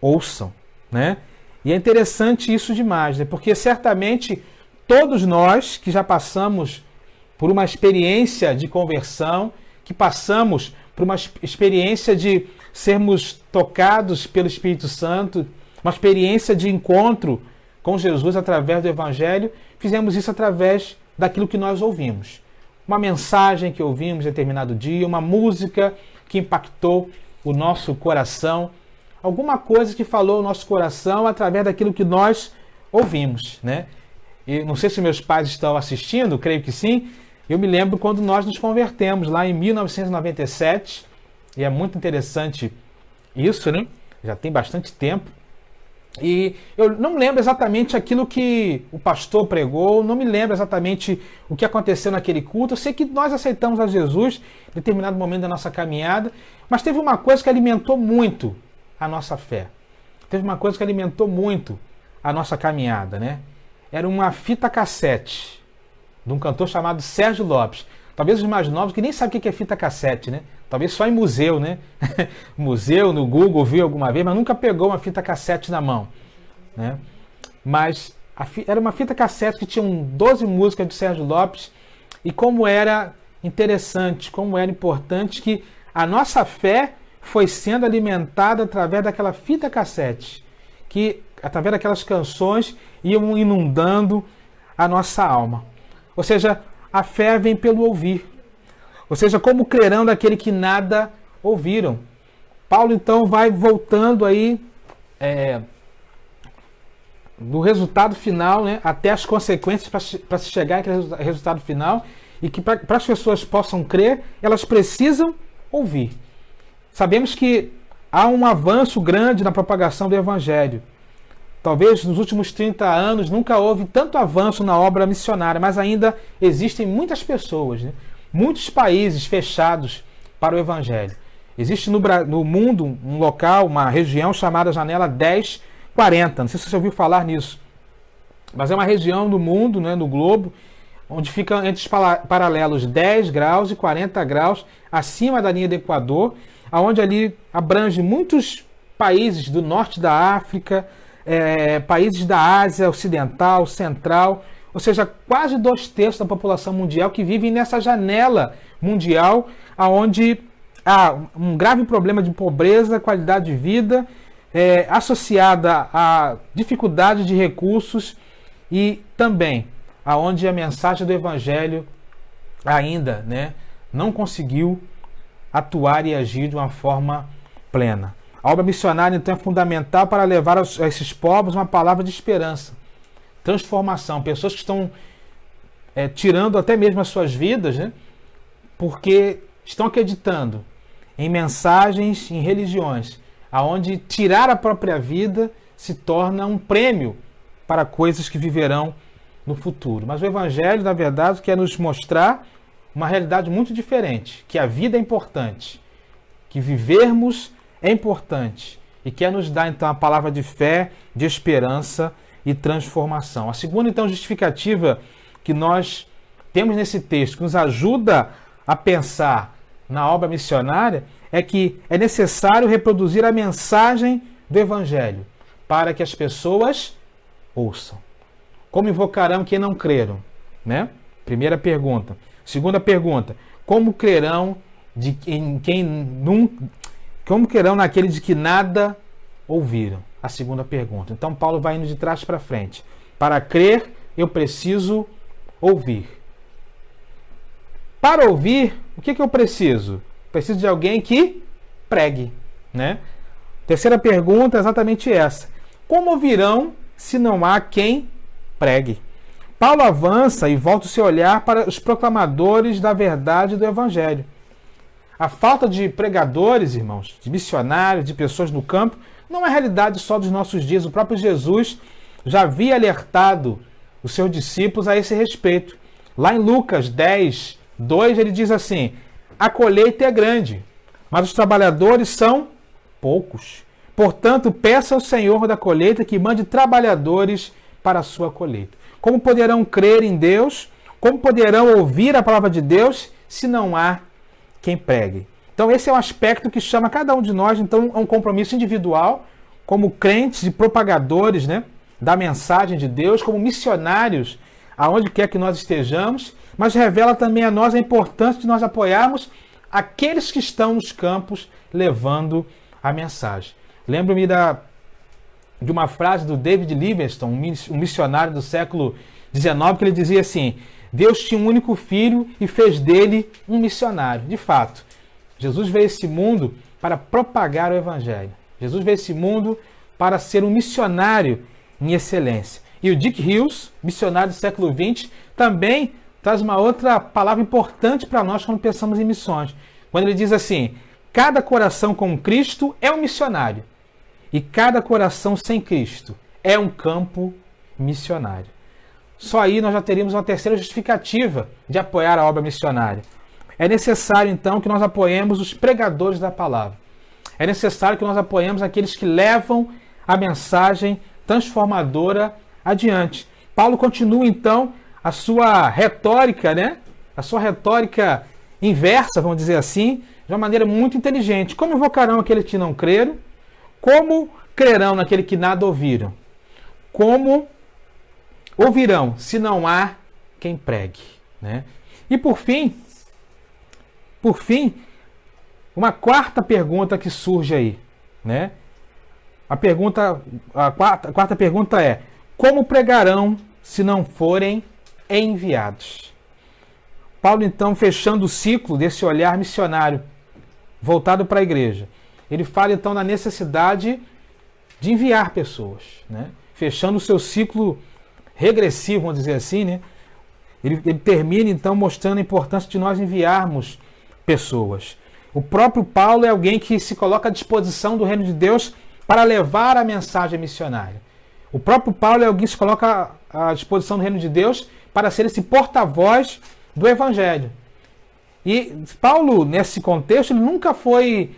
ouçam, né? E é interessante isso demais, né? Porque certamente todos nós que já passamos por uma experiência de conversão, que passamos por uma experiência de sermos tocados pelo Espírito Santo, uma experiência de encontro com Jesus através do Evangelho, fizemos isso através daquilo que nós ouvimos. Uma mensagem que ouvimos em determinado dia, uma música que impactou o nosso coração, alguma coisa que falou o nosso coração através daquilo que nós ouvimos, né? E não sei se meus pais estão assistindo, creio que sim. Eu me lembro quando nós nos convertemos lá em 1997, e é muito interessante isso, né? Já tem bastante tempo. E eu não me lembro exatamente aquilo que o pastor pregou, não me lembro exatamente o que aconteceu naquele culto. Eu sei que nós aceitamos a Jesus em determinado momento da nossa caminhada, mas teve uma coisa que alimentou muito a nossa fé. Teve uma coisa que alimentou muito a nossa caminhada, né? Era uma fita cassete de um cantor chamado Sérgio Lopes. Talvez os mais novos que nem sabem o que é fita cassete, né? Talvez só em museu, né? Museu, no Google, viu alguma vez, mas nunca pegou uma fita cassete na mão, né? Mas era uma fita cassete que tinha 12 músicas de Sérgio Lopes, e como era interessante, como era importante que a nossa fé foi sendo alimentada através daquela fita cassete, que através daquelas canções iam inundando a nossa alma. Ou seja, a fé vem pelo ouvir. Ou seja, como crerão daquele que nada ouviram. Paulo então vai voltando aí do resultado final, né, até as consequências para se chegar àquele resultado final, e que para as pessoas possam crer, elas precisam ouvir. Sabemos que há um avanço grande na propagação do Evangelho. Talvez nos últimos 30 anos nunca houve tanto avanço na obra missionária, mas ainda existem muitas pessoas, né? Muitos países fechados para o Evangelho. Existe no mundo um local, uma região chamada Janela 1040. Não sei se você ouviu falar nisso, mas é uma região do mundo, né, no globo, onde fica entre os paralelos 10 graus e 40 graus acima da linha do Equador, onde ali abrange muitos países do norte da África, países da Ásia Ocidental, Central, ou seja, quase 2/3 da população mundial que vivem nessa janela mundial, onde há um grave problema de pobreza, qualidade de vida, associada à dificuldade de recursos, e também aonde a mensagem do Evangelho ainda, né, não conseguiu atuar e agir de uma forma plena. A obra missionária, então, é fundamental para levar a esses povos uma palavra de esperança, transformação. Pessoas que estão tirando até mesmo as suas vidas, né, porque estão acreditando em mensagens, em religiões, aonde tirar a própria vida se torna um prêmio para coisas que viverão no futuro. Mas o Evangelho, na verdade, quer nos mostrar uma realidade muito diferente, que a vida é importante, que vivermos é importante, e quer nos dar, então, a palavra de fé, de esperança e transformação. A segunda, então, justificativa que nós temos nesse texto, que nos ajuda a pensar na obra missionária, é que é necessário reproduzir a mensagem do Evangelho para que as pessoas ouçam. Como invocarão quem não creram? Né? Primeira pergunta. Segunda pergunta: como crerão como crerão naquele de que nada ouviram? A segunda pergunta. Então Paulo vai indo de trás para frente. Para crer, eu preciso ouvir. Para ouvir, o que eu preciso? Preciso de alguém que pregue, né? Terceira pergunta é exatamente essa: como virão se não há quem pregue? Paulo avança e volta o seu olhar para os proclamadores da verdade do Evangelho. A falta de pregadores, irmãos, de missionários, de pessoas no campo, não é realidade só dos nossos dias. O próprio Jesus já havia alertado os seus discípulos a esse respeito. Lá em Lucas 10, 2, ele diz assim: a colheita é grande, mas os trabalhadores são poucos. Portanto, peça ao Senhor da colheita que mande trabalhadores para a sua colheita. Como poderão crer em Deus? Como poderão ouvir a palavra de Deus se não há quem pregue? Então esse é um aspecto que chama cada um de nós então a um compromisso individual, como crentes e propagadores, né, da mensagem de Deus, como missionários aonde quer que nós estejamos, mas revela também a nós a importância de nós apoiarmos aqueles que estão nos campos levando a mensagem. Lembro-me de uma frase do David Livingstone, um missionário do século XIX, que ele dizia assim: Deus tinha um único filho e fez dele um missionário. De fato, Jesus veio a esse mundo para propagar o Evangelho. Jesus veio a esse mundo para ser um missionário em excelência. E o Dick Hills, missionário do século XX, também traz uma outra palavra importante para nós quando pensamos em missões. Quando ele diz assim: cada coração com Cristo é um missionário. E cada coração sem Cristo é um campo missionário. Só aí nós já teríamos uma terceira justificativa de apoiar a obra missionária. É necessário, então, que nós apoiemos os pregadores da palavra. É necessário que nós apoiemos aqueles que levam a mensagem transformadora adiante. Paulo continua, então, a sua retórica, né? A sua retórica inversa, vamos dizer assim, de uma maneira muito inteligente. Como invocarão aqueles que não creram? Como crerão naquele que nada ouviram? Como ouvirão se não há quem pregue? Né? E por fim, uma quarta pergunta que surge aí. Né? A quarta pergunta é: como pregarão se não forem enviados? Paulo, então, fechando o ciclo desse olhar missionário voltado para a igreja, ele fala então da necessidade de enviar pessoas, né? Fechando o seu ciclo regressivo, vamos dizer assim, né? Ele termina então mostrando a importância de nós enviarmos pessoas. O próprio Paulo é alguém que se coloca à disposição do reino de Deus para levar a mensagem missionária. O próprio Paulo é alguém que se coloca à disposição do reino de Deus para ser esse porta-voz do Evangelho. E Paulo, nesse contexto, ele nunca foi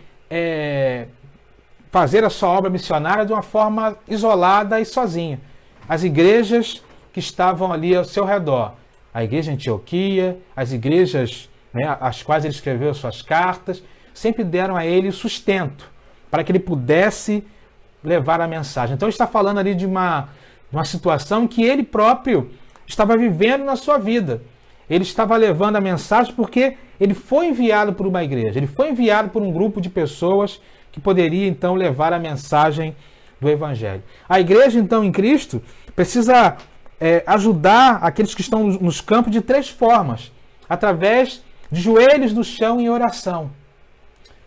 fazer a sua obra missionária de uma forma isolada e sozinha. As igrejas que estavam ali ao seu redor, a igreja de Antioquia, as igrejas, né, às quais ele escreveu suas cartas, sempre deram a ele sustento para que ele pudesse levar a mensagem. Então ele está falando ali de uma situação que ele próprio estava vivendo na sua vida. Ele estava levando a mensagem porque ele foi enviado por uma igreja, ele foi enviado por um grupo de pessoas que poderia então levar a mensagem do Evangelho. A igreja então em Cristo precisa ajudar aqueles que estão nos campos de três formas: através de joelhos no chão em oração.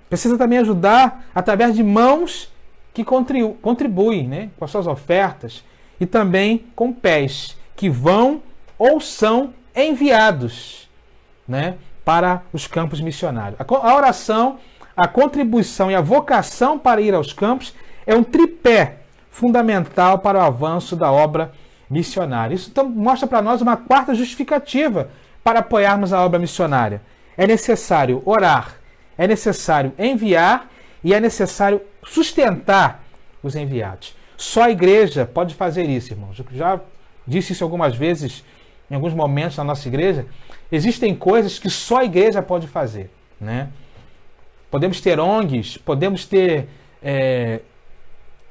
Precisa também ajudar através de mãos que contribuem, né, com as suas ofertas, e também com pés que vão ou são enviados, né, para os campos missionários. A oração, a contribuição e a vocação para ir aos campos é um tripé fundamental para o avanço da obra missionária. Isso então mostra para nós uma quarta justificativa para apoiarmos a obra missionária. É necessário orar, é necessário enviar e é necessário sustentar os enviados. Só a igreja pode fazer isso, irmãos. Eu já disse isso algumas vezes, em alguns momentos na nossa igreja. Existem coisas que só a igreja pode fazer, né? Podemos ter ONGs, podemos ter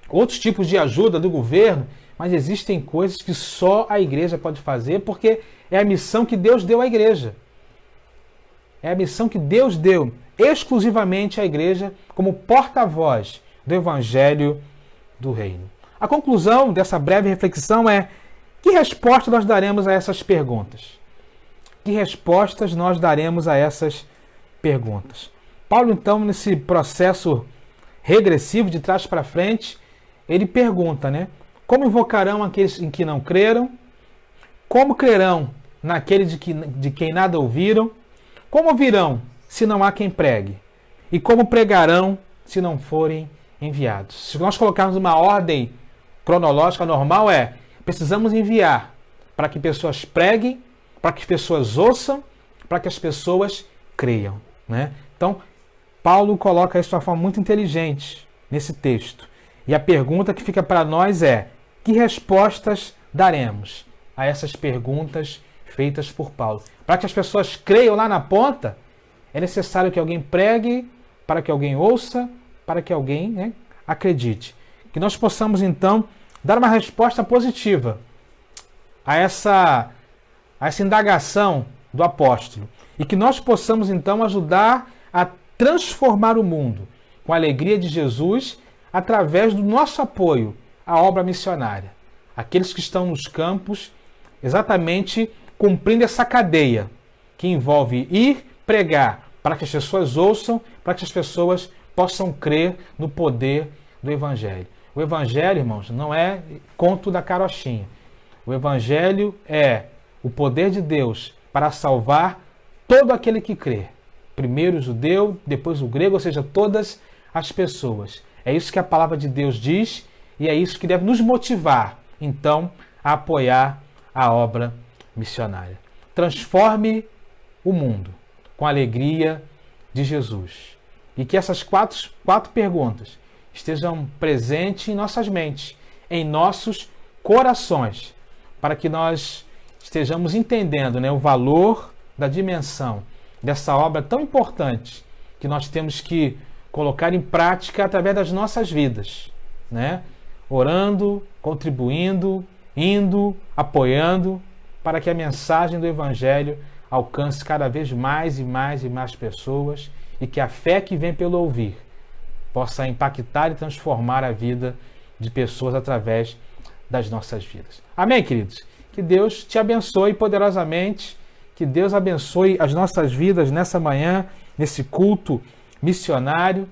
outros tipos de ajuda do governo, mas existem coisas que só a igreja pode fazer, porque é a missão que Deus deu à igreja. É a missão que Deus deu exclusivamente à igreja como porta-voz do Evangelho do Reino. A conclusão dessa breve reflexão é: que resposta nós daremos a essas perguntas? Que respostas nós daremos a essas perguntas? Paulo, então, nesse processo regressivo, de trás para frente, ele pergunta, né? Como invocarão aqueles em que não creram? Como crerão naquele de quem nada ouviram? Como ouvirão se não há quem pregue? E como pregarão se não forem enviados? Se nós colocarmos uma ordem cronológica normal, precisamos enviar para que pessoas preguem, para que as pessoas ouçam, para que as pessoas creiam, né? Então, Paulo coloca isso de uma forma muito inteligente nesse texto. E a pergunta que fica para nós é: que respostas daremos a essas perguntas feitas por Paulo? Para que as pessoas creiam lá na ponta, é necessário que alguém pregue, para que alguém ouça, para que alguém, né, acredite. Que nós possamos, então, dar uma resposta positiva a essa indagação do apóstolo. E que nós possamos, então, ajudar a transformar o mundo com a alegria de Jesus através do nosso apoio à obra missionária. Aqueles que estão nos campos, exatamente cumprindo essa cadeia que envolve ir pregar para que as pessoas ouçam, para que as pessoas possam crer no poder do Evangelho. O Evangelho, irmãos, não é conto da carochinha. O Evangelho é o poder de Deus para salvar todo aquele que crê. Primeiro o judeu, depois o grego, ou seja, todas as pessoas. É isso que a palavra de Deus diz e é isso que deve nos motivar, então, a apoiar a obra missionária. Transforme o mundo com a alegria de Jesus. E que essas quatro perguntas estejam presentes em nossas mentes, em nossos corações, para que nós estejamos entendendo, né, o valor da dimensão dessa obra tão importante que nós temos que colocar em prática através das nossas vidas, né? Orando, contribuindo, indo, apoiando, para que a mensagem do Evangelho alcance cada vez mais e mais e mais pessoas e que a fé que vem pelo ouvir possa impactar e transformar a vida de pessoas através das nossas vidas. Amém, queridos? Que Deus te abençoe poderosamente, que Deus abençoe as nossas vidas nessa manhã, nesse culto missionário,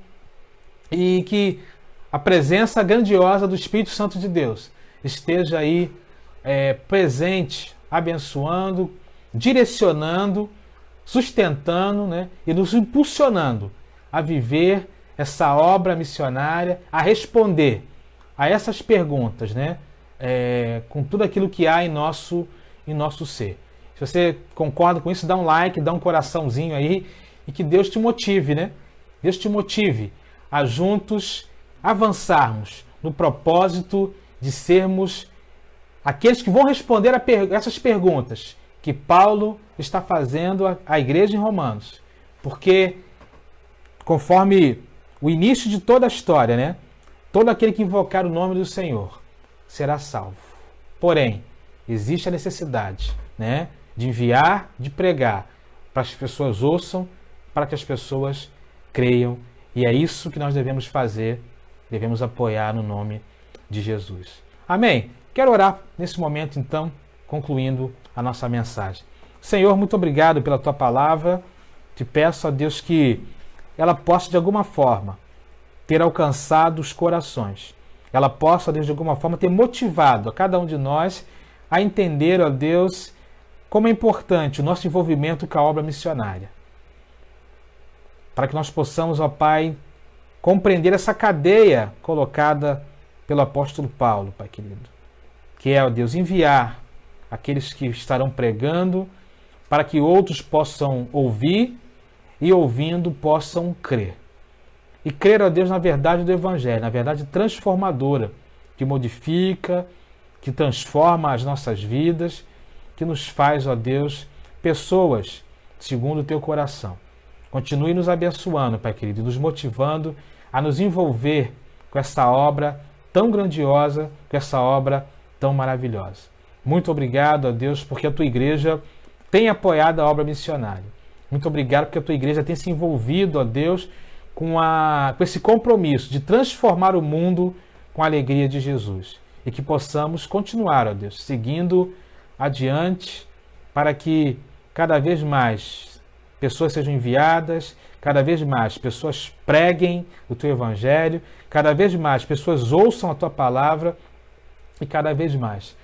e que a presença grandiosa do Espírito Santo de Deus esteja aí presente, abençoando, direcionando, sustentando, né, e nos impulsionando a viver essa obra missionária, a responder a essas perguntas, né, com tudo aquilo que há em nosso ser. Se você concorda com isso, dá um like, dá um coraçãozinho aí e que Deus te motive, né? Deus te motive a juntos avançarmos no propósito de sermos aqueles que vão responder a essas perguntas que Paulo está fazendo à igreja em Romanos. Porque, conforme o início de toda a história, né? Todo aquele que invocar o nome do Senhor será salvo. Porém, existe a necessidade, né, de enviar, de pregar, para que as pessoas ouçam, para que as pessoas creiam. E é isso que nós devemos fazer, devemos apoiar no nome de Jesus. Amém? Quero orar nesse momento, então, concluindo a nossa mensagem. Senhor, muito obrigado pela Tua palavra. Te peço a Deus que ela possa, de alguma forma, ter alcançado os corações. Ela possa, Deus, de alguma forma, ter motivado a cada um de nós a entender, ó Deus, como é importante o nosso envolvimento com a obra missionária. Para que nós possamos, ó Pai, compreender essa cadeia colocada pelo apóstolo Paulo, Pai querido. Que é, ó Deus, enviar aqueles que estarão pregando para que outros possam ouvir e, ouvindo, possam crer. E crer, ó Deus, na verdade do Evangelho, na verdade transformadora, que modifica, que transforma as nossas vidas, que nos faz, ó Deus, pessoas segundo o Teu coração. Continue nos abençoando, Pai querido, e nos motivando a nos envolver com essa obra tão grandiosa, com essa obra tão maravilhosa. Muito obrigado, ó Deus, porque a Tua igreja tem apoiado a obra missionária. Muito obrigado porque a Tua igreja tem se envolvido, ó Deus, com esse compromisso de transformar o mundo com a alegria de Jesus. E que possamos continuar, ó Deus, seguindo adiante para que cada vez mais pessoas sejam enviadas, cada vez mais pessoas preguem o teu evangelho, cada vez mais pessoas ouçam a tua palavra e cada vez mais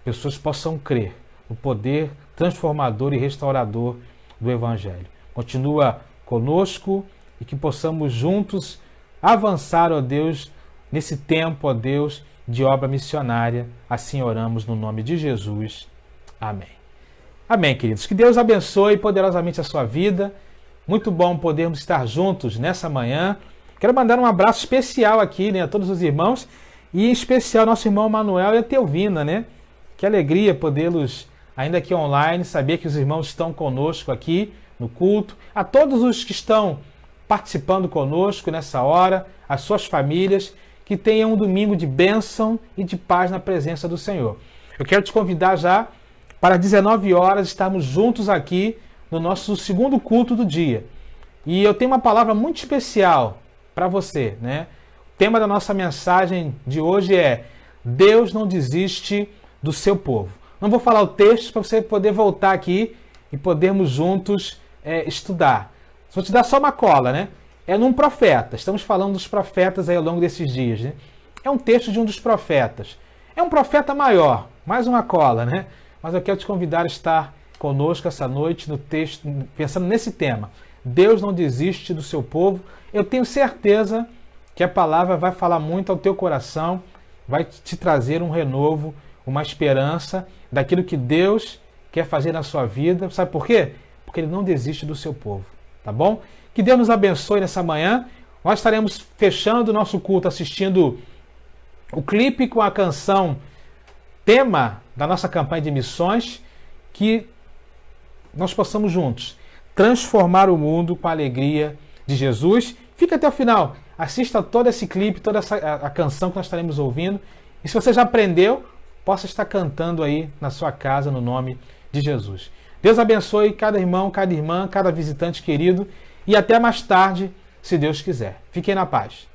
pessoas possam crer no poder transformador e restaurador do evangelho. Continua conosco e que possamos juntos avançar, ó Deus, nesse tempo, ó Deus, de obra missionária. Assim oramos no nome de Jesus. Amém. Amém, queridos. Que Deus abençoe poderosamente a sua vida. Muito bom podermos estar juntos nessa manhã. Quero mandar um abraço especial aqui, né, a todos os irmãos, e em especial nosso irmão Manuel e a Teovina, né? Que alegria podê-los, ainda aqui online, saber que os irmãos estão conosco aqui no culto. A todos os que estão participando conosco nessa hora, as suas famílias, que tenham um domingo de bênção e de paz na presença do Senhor. Eu quero te convidar já para 19 horas estarmos juntos aqui no nosso segundo culto do dia. E eu tenho uma palavra muito especial para você, né? O tema da nossa mensagem de hoje é: Deus não desiste do seu povo. Não vou falar o texto para você poder voltar aqui e podermos juntos estudar. Vou te dar só uma cola, né? É num profeta. Estamos falando dos profetas aí ao longo desses dias, né? É um texto de um dos profetas. É um profeta maior, mais uma cola, né? Mas eu quero te convidar a estar conosco essa noite no texto, pensando nesse tema. Deus não desiste do seu povo. Eu tenho certeza que a palavra vai falar muito ao teu coração, vai te trazer um renovo, uma esperança daquilo que Deus quer fazer na sua vida. Sabe por quê? Porque Ele não desiste do seu povo, tá bom? Que Deus nos abençoe nessa manhã. Nós estaremos fechando o nosso culto assistindo o clipe com a canção tema da nossa campanha de missões, que nós possamos juntos transformar o mundo com a alegria de Jesus. Fica até o final, assista todo esse clipe, toda a canção que nós estaremos ouvindo. E se você já aprendeu, possa estar cantando aí na sua casa no nome de Jesus. Deus abençoe cada irmão, cada irmã, cada visitante querido. E até mais tarde, se Deus quiser. Fiquem na paz.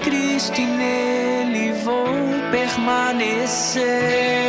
Cristo e nele vou permanecer.